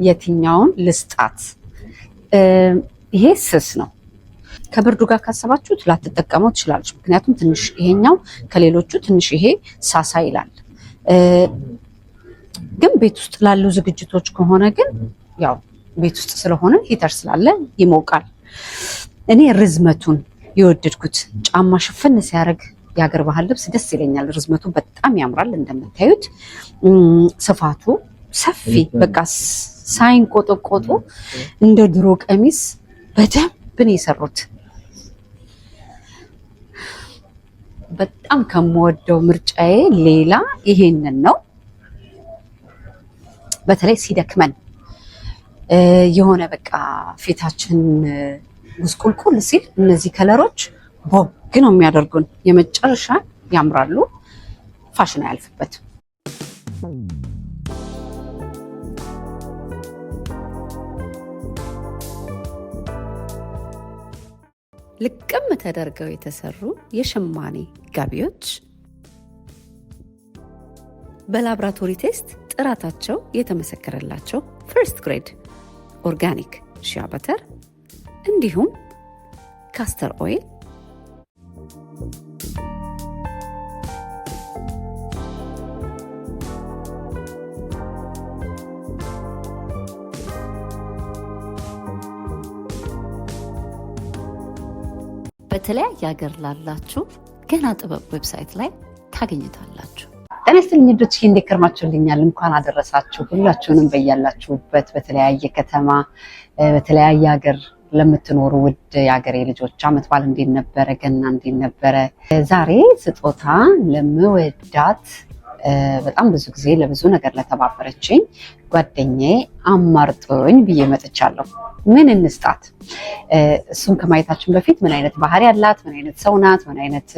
የትኛውን ልስጣት? ይሄ ስስ ነው። ከብርዱ ጋር ካሰባችሁት ላትጠቀመው ትችላለች። ምክንያቱም ትንሽ ይሄኛው ከሌሎቹ ትንሽ ይሄ ሳሳ ይላል። ግን ቤት ውስጥ ላሉ ዝግጅቶች ከሆነ ግን ያው ቤት ውስጥ ስለሆነ ሂተር ስላለ ይሞቃል። እኔ ርዝመቱን የወደድኩት ጫማ ሽፍን ሲያደርግ የሀገር ባህል ልብስ ደስ ይለኛል። ርዝመቱ በጣም ያምራል። እንደምታዩት ስፋቱ ሰፊ በቃ ሳይንቆጠቆጡ እንደ ድሮ ቀሚስ በደንብ ነው የሰሩት። በጣም ከምወደው ምርጫዬ ሌላ ይሄንን ነው። በተለይ ሲደክመን የሆነ በቃ ፊታችን ጉስቁልቁል ሲል እነዚህ ከለሮች ቦግ ነው የሚያደርጉን። የመጨረሻ ያምራሉ። ፋሽን አያልፍበት። ልቅም ተደርገው የተሰሩ የሸማኔ ጋቢዎች በላብራቶሪ ቴስት ጥራታቸው የተመሰከረላቸው ፈርስት ግሬድ ኦርጋኒክ ሺያ በተር እንዲሁም ካስተር ኦይል በተለያየ ሀገር ላላችሁ ገና ጥበብ ዌብሳይት ላይ ታገኙታላችሁ። ጤና ይስጥልኝ ልጆች፣ እንዴት ከርማችሁልኛል? እንኳን አደረሳችሁ ሁላችሁንም በያላችሁበት በተለያየ ከተማ በተለያየ ሀገር ለምትኖሩ ውድ የሀገሬ ልጆች ዓመት በዓል እንዴት ነበረ? ገና እንዴት ነበረ? ዛሬ ስጦታ ለምወዳት በጣም ብዙ ጊዜ ለብዙ ነገር ለተባበረችኝ ጓደኛዬ አማርጦኝ ብዬ መጥቻለሁ። ምን እንስጣት? እሱን ከማየታችን በፊት ምን አይነት ባህሪ ያላት፣ ምን አይነት ሰው ናት፣ ምን አይነት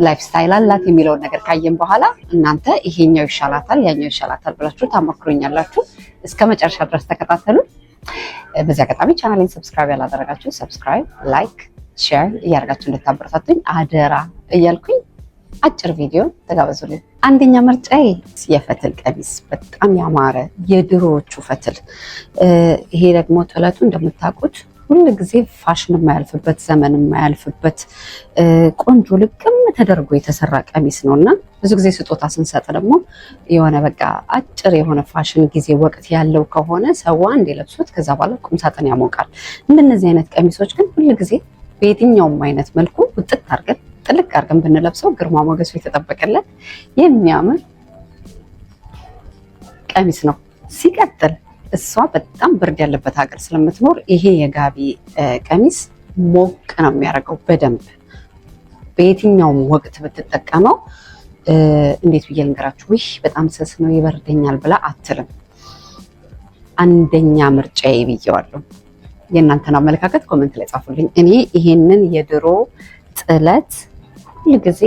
ላይፍ ስታይል አላት የሚለውን ነገር ካየን በኋላ እናንተ ይሄኛው ይሻላታል ያኛው ይሻላታል ብላችሁ ታመክሩኛላችሁ። እስከ መጨረሻ ድረስ ተከታተሉ። በዚህ አጋጣሚ ቻናሌን ሰብስክራይብ ያላደረጋችሁ ሰብስክራይብ፣ ላይክ፣ ሼር እያደረጋችሁ እንድታበረታቱኝ አደራ እያልኩኝ አጭር ቪዲዮ ተጋበዙልኝ። አንደኛ ምርጫዬ የፈትል ቀሚስ፣ በጣም ያማረ የድሮዎቹ ፈትል። ይሄ ደግሞ ጥለቱ እንደምታውቁት ሁሉ ጊዜ ፋሽን የማያልፍበት ዘመን የማያልፍበት ቆንጆ ልቅም ተደርጎ የተሰራ ቀሚስ ነውና ብዙ ጊዜ ስጦታ ስንሰጥ ደግሞ የሆነ በቃ አጭር የሆነ ፋሽን ጊዜ ወቅት ያለው ከሆነ ሰው አንዴ ለብሶት ከዛ በኋላ ቁም ሳጥን ያሞቃል። እንደነዚህ አይነት ቀሚሶች ግን ሁሉ ጊዜ በየትኛውም አይነት መልኩ ውጥት አድርገን ጥልቅ አድርገን ብንለብሰው ግርማ ሞገሱ የተጠበቀለት የሚያምር ቀሚስ ነው። ሲቀጥል እሷ በጣም ብርድ ያለበት ሀገር ስለምትኖር ይሄ የጋቢ ቀሚስ ሞቅ ነው የሚያደርገው በደንብ። በየትኛውም ወቅት ብትጠቀመው እንዴት ብዬ ልንገራችሁ፣ ውይ በጣም ስስ ነው ይበርደኛል ብላ አትልም። አንደኛ ምርጫዬ ብዬዋለሁ። የእናንተን አመለካከት ኮሜንት ላይ ጻፉልኝ። እኔ ይሄንን የድሮ ጥለት ሁልጊዜ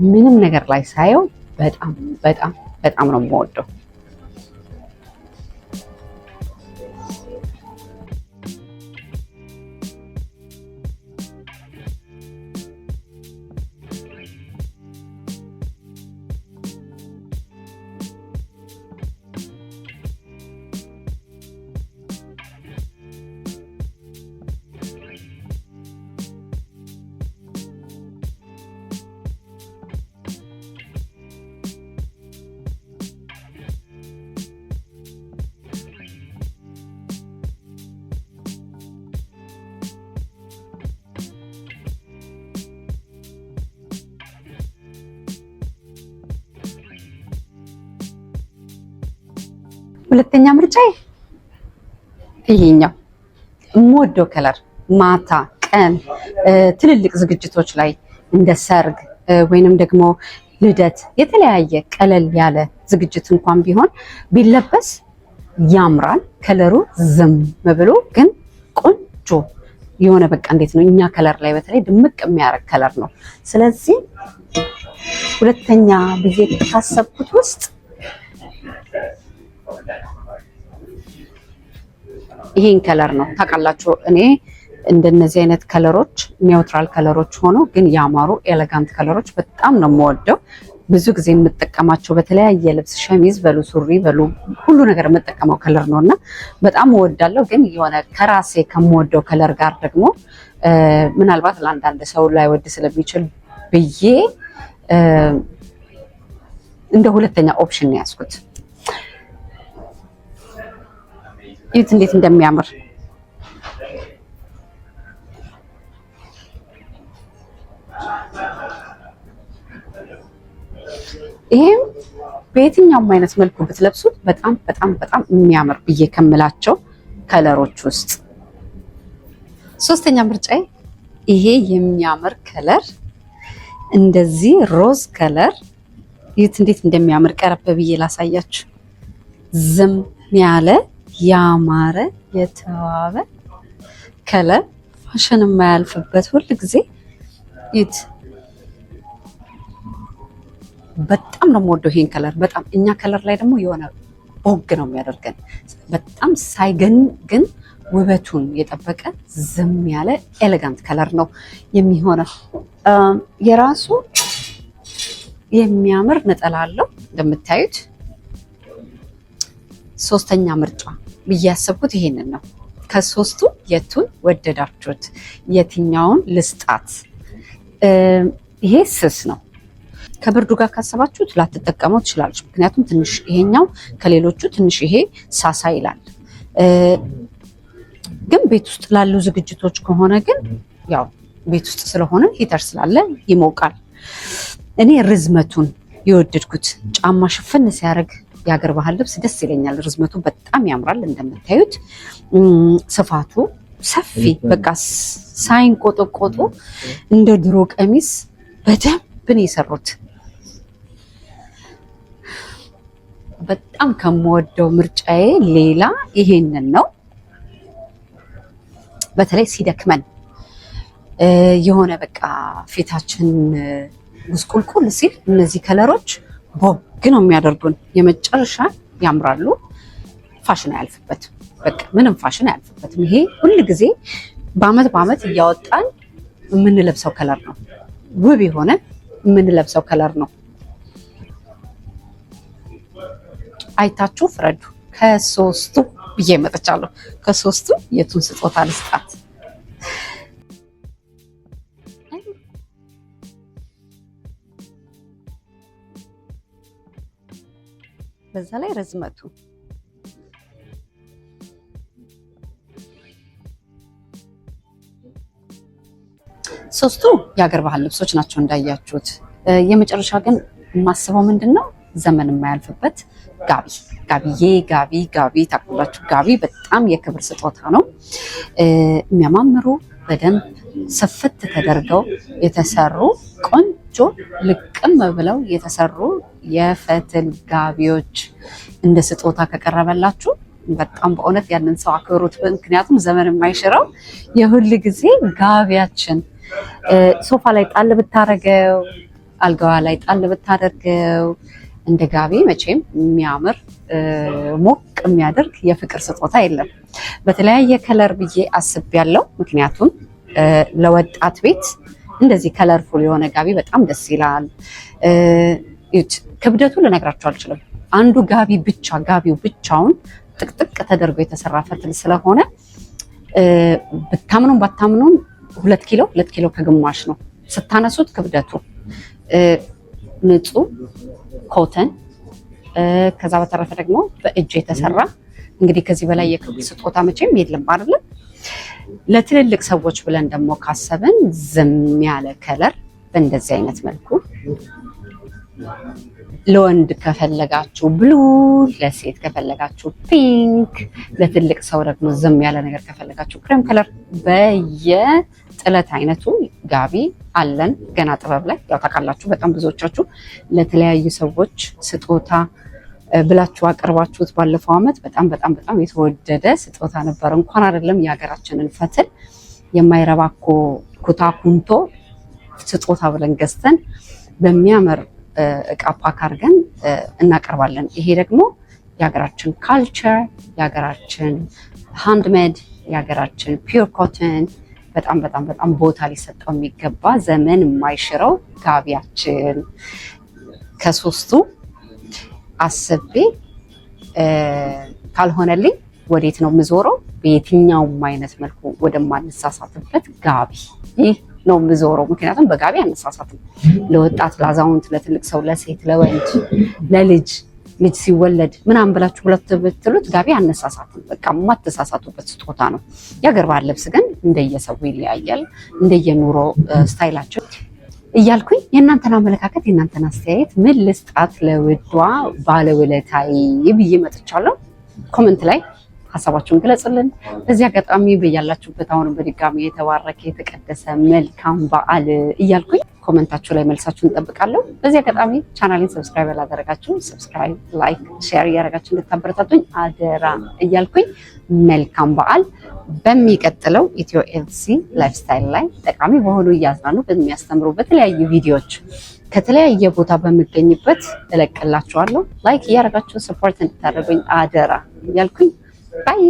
ምንም ነገር ላይ ሳየው በጣም በጣም በጣም ነው የምወደው። ሁለተኛ ምርጫዬ ይሄኛው የምወደው ከለር ማታ ቀን ትልልቅ ዝግጅቶች ላይ እንደ ሰርግ ወይንም ደግሞ ልደት የተለያየ ቀለል ያለ ዝግጅት እንኳን ቢሆን ቢለበስ ያምራል። ከለሩ ዝም ብሎ ግን ቆንጆ የሆነ በቃ እንዴት ነው እኛ ከለር ላይ በተለይ ድምቅ የሚያደርግ ከለር ነው። ስለዚህ ሁለተኛ ብዬ ካሰብኩት ውስጥ ይሄን ከለር ነው። ታውቃላችሁ እኔ እንደነዚህ አይነት ከለሮች ኒውትራል ከለሮች ሆኖ ግን ያማሩ ኤሌጋንት ከለሮች በጣም ነው የምወደው። ብዙ ጊዜ የምጠቀማቸው በተለያየ ልብስ ሸሚዝ በሉ ሱሪ በሉ ሁሉ ነገር የምጠቀመው ከለር ነውና በጣም እወዳለሁ። ግን የሆነ ከራሴ ከምወደው ከለር ጋር ደግሞ ምናልባት ለአንዳንድ ሰው ላይ ወድ ስለሚችል ብዬ እንደ ሁለተኛ ኦፕሽን ነው ያዝኩት። ይህ እንዴት እንደሚያምር ይሄም በየትኛውም አይነት መልኩ ብትለብሱት በጣም በጣም በጣም የሚያምር ብዬ ከምላቸው ከለሮች ውስጥ ሶስተኛ ምርጫዬ ይሄ የሚያምር ከለር እንደዚህ ሮዝ ከለር ይት እንዴት እንደሚያምር ቀረብ ብዬ ላሳያችሁ። ዝም ያለ ያማረ የተዋበ ከለር ፋሽን የማያልፍበት ሁሉ ጊዜ ይት በጣም ነው የምወደው ይሄን ከለር በጣም። እኛ ከለር ላይ ደግሞ የሆነ ቦግ ነው የሚያደርገን በጣም ሳይገን ግን ውበቱን የጠበቀ ዝም ያለ ኤሌጋንት ከለር ነው የሚሆነው። የራሱ የሚያምር ነጠላ አለው እንደምታዩት። ሶስተኛ ምርጫ ብዬ ያሰብኩት ይሄንን ነው። ከሶስቱ የቱን ወደዳችሁት? የትኛውን ልስጣት? ይሄ ስስ ነው። ከብርዱ ጋር ካሰባችሁት ላትጠቀመው ትችላለች። ምክንያቱም ትንሽ ይሄኛው ከሌሎቹ ትንሽ ይሄ ሳሳ ይላል። ግን ቤት ውስጥ ላሉ ዝግጅቶች ከሆነ ግን ያው ቤት ውስጥ ስለሆነ ሂተር ስላለ ይሞቃል። እኔ ርዝመቱን የወደድኩት ጫማ ሽፍን ሲያደርግ የሀገር ባህል ልብስ ደስ ይለኛል። ርዝመቱ በጣም ያምራል። እንደምታዩት ስፋቱ ሰፊ በቃ ሳይንቆጠቆጡ እንደ ድሮ ቀሚስ በደንብ ነው የሰሩት። በጣም ከምወደው ምርጫዬ ሌላ ይሄንን ነው። በተለይ ሲደክመን የሆነ በቃ ፊታችን ጉስቁልቁል ሲል እነዚህ ከለሮች ቦግ ነው የሚያደርጉን። የመጨረሻ ያምራሉ። ፋሽን አያልፍበትም። በቃ ምንም ፋሽን አያልፍበትም። ይሄ ሁል ጊዜ በአመት በአመት እያወጣን የምንለብሰው ከለር ነው። ውብ የሆነ የምንለብሰው ከለር ነው። አይታችሁ ፍረዱ። ከሶስቱ ብዬ መጥቻለሁ። ከሶስቱ የቱን ስጦታ ልስጣት? በዛ ላይ ርዝመቱ ሶስቱ የሀገር ባህል ልብሶች ናቸው እንዳያችሁት። የመጨረሻ ግን የማስበው ምንድን ነው ዘመን የማያልፍበት ጋቢ ታውቃላችሁ። ጋቢ በጣም የክብር ስጦታ ነው። የሚያማምሩ በደንብ ስፍት ተደርገው የተሰሩ ቆንጆ ልቅም ብለው የተሰሩ የፈትል ጋቢዎች እንደ ስጦታ ከቀረበላችሁ በጣም በእውነት ያንን ሰው አክብሩት። ምክንያቱም ዘመን የማይሽረው የሁል ጊዜ ጋቢያችን ሶፋ ላይ ጣል ብታረገው፣ አልጋዋ ላይ ጣል ብታደርገው እንደ ጋቢ መቼም የሚያምር ሞቅ የሚያደርግ የፍቅር ስጦታ የለም። በተለያየ ከለር ብዬ አስቤያለሁ። ምክንያቱም ለወጣት ቤት እንደዚህ ከለርፉል የሆነ ጋቢ በጣም ደስ ይላል። ክብደቱ ልነግራችሁ አልችልም። አንዱ ጋቢ ብቻ ጋቢው ብቻውን ጥቅጥቅ ተደርጎ የተሰራ ፈትል ስለሆነ ብታምኑም ባታምኑም 2 ኪሎ ከግማሽ ነው ስታነሱት ክብደቱ። ንጹህ ኮተን ከዛ በተረፈ ደግሞ በእጅ የተሰራ እንግዲህ ከዚህ በላይ የክብር ስጦታ መቼም የለም አይደል? ለትልልቅ ሰዎች ብለን ደግሞ ካሰብን ዝም ያለ ከለር በእንደዚህ አይነት መልኩ ለወንድ ከፈለጋችሁ ብሉ፣ ለሴት ከፈለጋችሁ ፒንክ፣ ለትልቅ ሰው ደግሞ ዝም ያለ ነገር ከፈለጋችሁ ክሬም ከለር በየጥለት አይነቱ ጋቢ አለን። ገና ጥበብ ላይ ያው ታውቃላችሁ በጣም ብዙዎቻችሁ ለተለያዩ ሰዎች ስጦታ ብላችሁ አቀርባችሁት ባለፈው አመት በጣም በጣም በጣም የተወደደ ስጦታ ነበር። እንኳን አይደለም የሀገራችንን ፈትል የማይረባ ኩታ ኩንቶ ስጦታ ብለን ገዝተን በሚያምር እቃ ፓክ አድርገን እናቀርባለን። ይሄ ደግሞ የሀገራችን ካልቸር፣ የሀገራችን ሃንድሜድ፣ የሀገራችን ፒውር ኮተን በጣም በጣም በጣም ቦታ ሊሰጠው የሚገባ ዘመን የማይሽረው ጋቢያችን ከሶስቱ አስቤ ካልሆነልኝ ወዴት ነው የምዞረው? በየትኛውም አይነት መልኩ ወደማንሳሳትበት ጋቢ ነው የምዞረው። ምክንያቱም በጋቢ አነሳሳትም። ለወጣት፣ ለአዛውንት፣ ለትልቅ ሰው፣ ለሴት፣ ለወንድ፣ ለልጅ ሲወለድ ምናምን ብላችሁ ሁለት ብትሉት ጋቢ አነሳሳትም። በቃ የማትሳሳቱበት ስጦታ ነው። የሀገር ባህል ልብስ ግን እንደየሰው ይለያያል፣ እንደየኑሮ ስታይላቸው እያልኩኝ የእናንተን አመለካከት የእናንተን አስተያየት ምን ልስጣት ለውዷ ባለውለታዬ ብዬ መጥቻለሁ። ኮመንት ላይ ሀሳባችሁን ግለጽልን። በዚህ አጋጣሚ በያላችሁበት አሁንም በድጋሚ የተባረከ የተቀደሰ መልካም በዓል እያልኩኝ ኮመንታችሁ ላይ መልሳችሁን እንጠብቃለሁ። በዚህ አጋጣሚ ቻናሌን ሰብስክራይብ ያላደረጋችሁ ሰብስክራይብ፣ ላይክ፣ ሼር እያደረጋችሁ እንድታበረታቱኝ አደራ እያልኩኝ መልካም በዓል። በሚቀጥለው ኢትዮ ኤልሲ ላይፍስታይል ላይ ጠቃሚ በሆኑ እያዝናኑ በሚያስተምሩ በተለያዩ ቪዲዮዎች ከተለያየ ቦታ በሚገኝበት እለቅላችኋለሁ። ላይክ እያደረጋችሁ ሰፖርት እንድታደርጉኝ አደራ እያልኩኝ ባይ